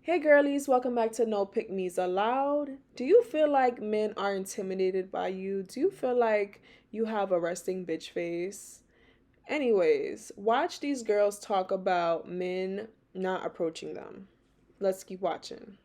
Hey girlies, welcome back to No Pick Me's Allowed. Do you feel like men are intimidated by you? Do you feel like you have a resting bitch face? Anyways, watch these girls talk about men not approaching them. Let's keep watching.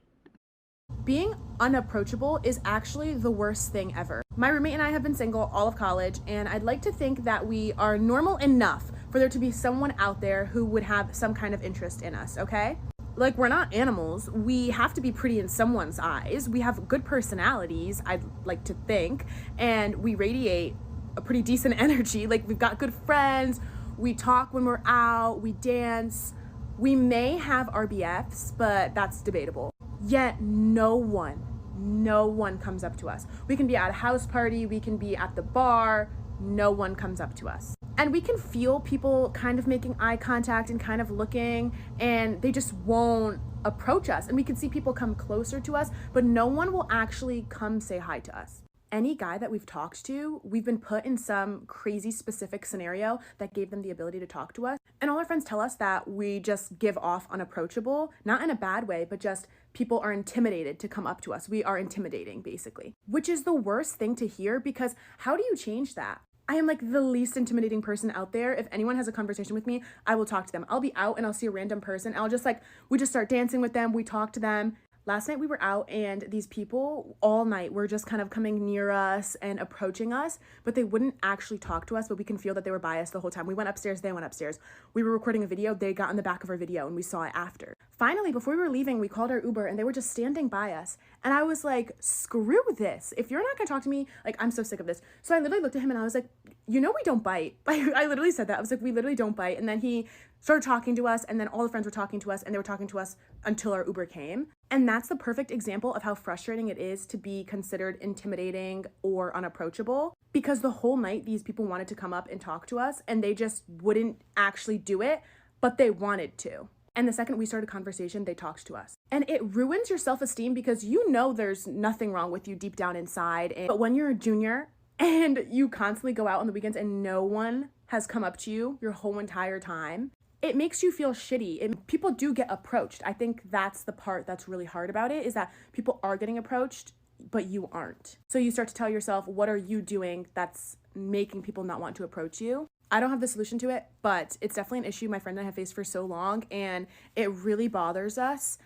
Being unapproachable is actually the worst thing ever. My roommate and I have been single all of college, and I'd like to think that we are normal enough for there to be someone out there who would have some kind of interest in us, okay? Like, we're not animals. We have to be pretty in someone's eyes. We have good personalities, I'd like to think, and we radiate a pretty decent energy. Like, we've got good friends, we talk when we're out, we dance. We may have RBFs, but that's debatable. Yet no one comes up to us. We can be at a house party, we can be at the bar, no one comes up to us. And we can feel people kind of making eye contact and kind of looking, and they just won't approach us. And we can see people come closer to us, but no one will actually come say hi to us. Any guy that we've talked to, we've been put in some crazy specific scenario that gave them the ability to talk to us. And all our friends tell us that we just give off unapproachable, not in a bad way, but just people are intimidated to come up to us. We are intimidating, basically, which is the worst thing to hear, because how do you change that? I am like the least intimidating person out there. If anyone has a conversation with me, I will talk to them. I'll be out and I'll see a random person. I'll just we just start dancing with them. We talk to them. Last night we were out, and these people all night were just kind of coming near us and approaching us, but they wouldn't actually talk to us, but we can feel that they were by us the whole time. We went upstairs, they went upstairs. We were recording a video, they got in the back of our video, and we saw it after. Finally, before we were leaving, we called our Uber, and they were just standing by us. And I was like, screw this. If you're not gonna talk to me, I'm so sick of this. So I literally looked at him and I was like, we don't bite. I literally said that. I was like, we literally don't bite. And then he started talking to us, and then all the friends were talking to us, and they were talking to us until our Uber came. And that's the perfect example of how frustrating it is to be considered intimidating or unapproachable, because the whole night these people wanted to come up and talk to us, and they just wouldn't actually do it, but they wanted to. And the second we started a conversation, they talked to us. And it ruins your self-esteem, because you know there's nothing wrong with you deep down inside. But when you're a junior and you constantly go out on the weekends and no one has come up to you your whole entire time, it makes you feel shitty. People do get approached. I think that's the part that's really hard about it, is that people are getting approached, but you aren't. So you start to tell yourself, what are you doing that's making people not want to approach you? I don't have the solution to it, but it's definitely an issue my friend and I have faced for so long, and it really bothers us.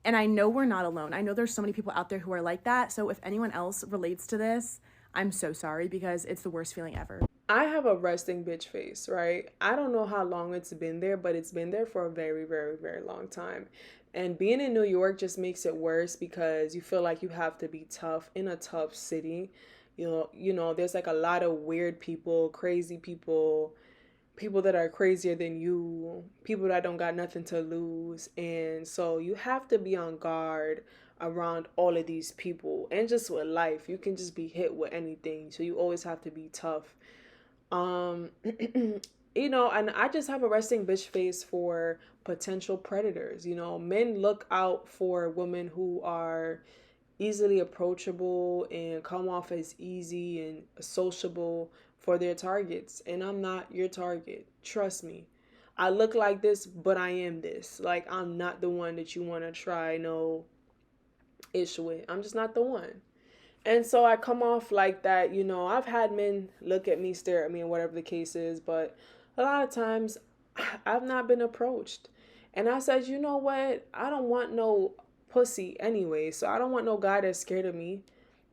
And I know we're not alone. I know there's so many people out there who are like that. So if anyone else relates to this, I'm so sorry, because it's the worst feeling ever. I have a resting bitch face, right? I don't know how long it's been there, but it's been there for a very, very, very long time. And being in New York just makes it worse, because you feel like you have to be tough in a tough city. There's a lot of weird people, crazy people, people that are crazier than you, people that don't got nothing to lose. And so you have to be on guard around all of these people. And just with life, you can just be hit with anything. So you always have to be tough. um and I just have a resting bitch face for potential predators. Men look out for women who are easily approachable and come off as easy and sociable for their targets, and I'm not your target. Trust me. I look like this, but I am this. I'm not the one that you want to try no ish with. I'm just not the one. And so I come off like that. I've had men look at me, stare at me, and whatever the case is, but a lot of times I've not been approached. And I said, you know what? I don't want no pussy anyway. So I don't want no guy that's scared of me,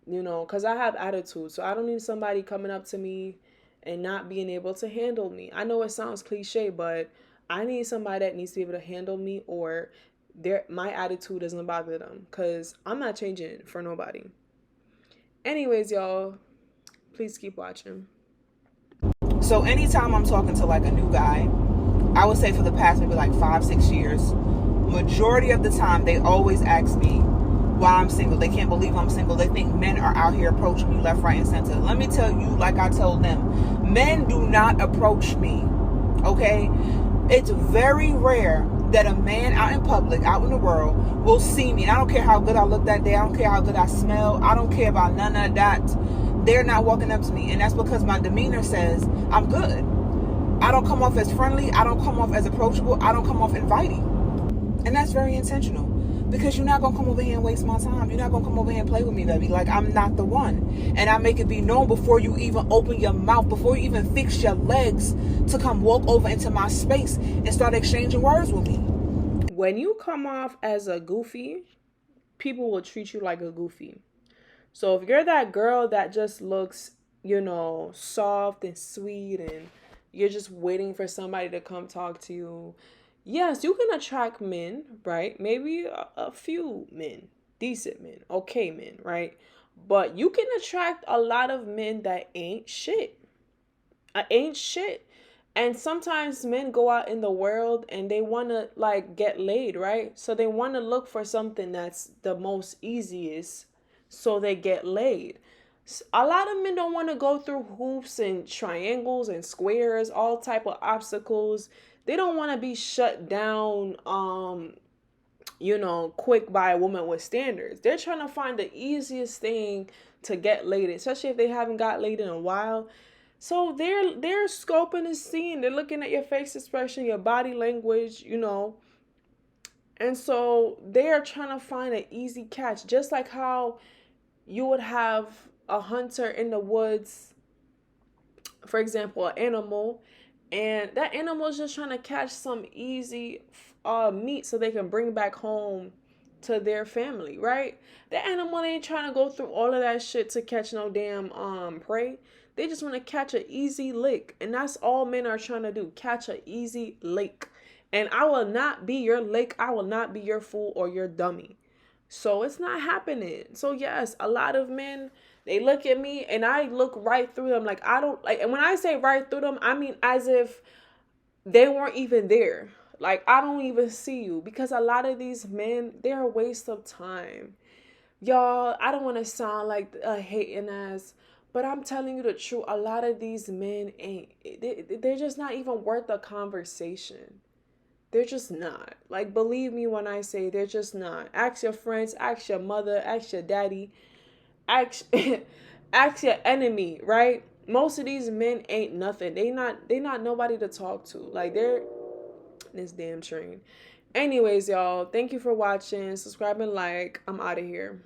because I have attitude. So I don't need somebody coming up to me and not being able to handle me. I know it sounds cliche, but I need somebody that needs to be able to handle me, or my attitude doesn't bother them, because I'm not changing for nobody. Anyways, y'all, please keep watching. So anytime I'm talking to a new guy, I would say for the past maybe 5-6 years, majority of the time they always ask me why I'm single. They can't believe I'm single. They think men are out here approaching me left, right, and center. Let me tell you, like I told them, men do not approach me, okay? It's very rare that a man out in public, out in the world, will see me. And I don't care how good I look that day. I don't care how good I smell. I don't care about none of that. They're not walking up to me. And that's because my demeanor says I'm good. I don't come off as friendly. I don't come off as approachable. I don't come off inviting. And that's very intentional. Because you're not going to come over here and waste my time. You're not going to come over here and play with me, baby. Like, I'm not the one. And I make it be known before you even open your mouth, before you even fix your legs to come walk over into my space and start exchanging words with me. When you come off as a goofy, people will treat you like a goofy. So if you're that girl that just looks, soft and sweet and you're just waiting for somebody to come talk to you, yes, you can attract men, right? Maybe a few men, decent men, okay men, right? But you can attract a lot of men that ain't shit. Ain't shit. And sometimes men go out in the world and they want to like get laid, right? So they want to look for something that's the most easiest so they get laid. A lot of men don't want to go through hoops and triangles and squares, all type of obstacles. They don't want to be shut down quick by a woman with standards. They're trying to find the easiest thing to get laid, especially if they haven't got laid in a while. So they're scoping and seeing. They're looking at your face expression, your body language, And so they are trying to find an easy catch, just like how you would have a hunter in the woods, for example, an animal, and that animal is just trying to catch some easy meat so they can bring back home to their family, right? The animal ain't trying to go through all of that shit to catch no damn prey. They just want to catch an easy lick, and that's all men are trying to do, catch an easy lick. And I will not be your lick. I will not be your fool or your dummy. So it's not happening. So yes, a lot of men, they look at me and I look right through them. Like I don't like, and when I say right through them, I mean as if they weren't even there. Like I don't even see you, because a lot of these men, they're a waste of time. Y'all, I don't want to sound like a hating ass, but I'm telling you the truth. A lot of these men they're just not even worth a conversation. They're just not. Like, believe me when I say they're just not. Ask your friends, ask your mother, ask your daddy, ask, ask your enemy, right? Most of these men ain't nothing. They not nobody to talk to. Like, they're this damn train. Anyways, y'all, thank you for watching. Subscribe and like. I'm out of here.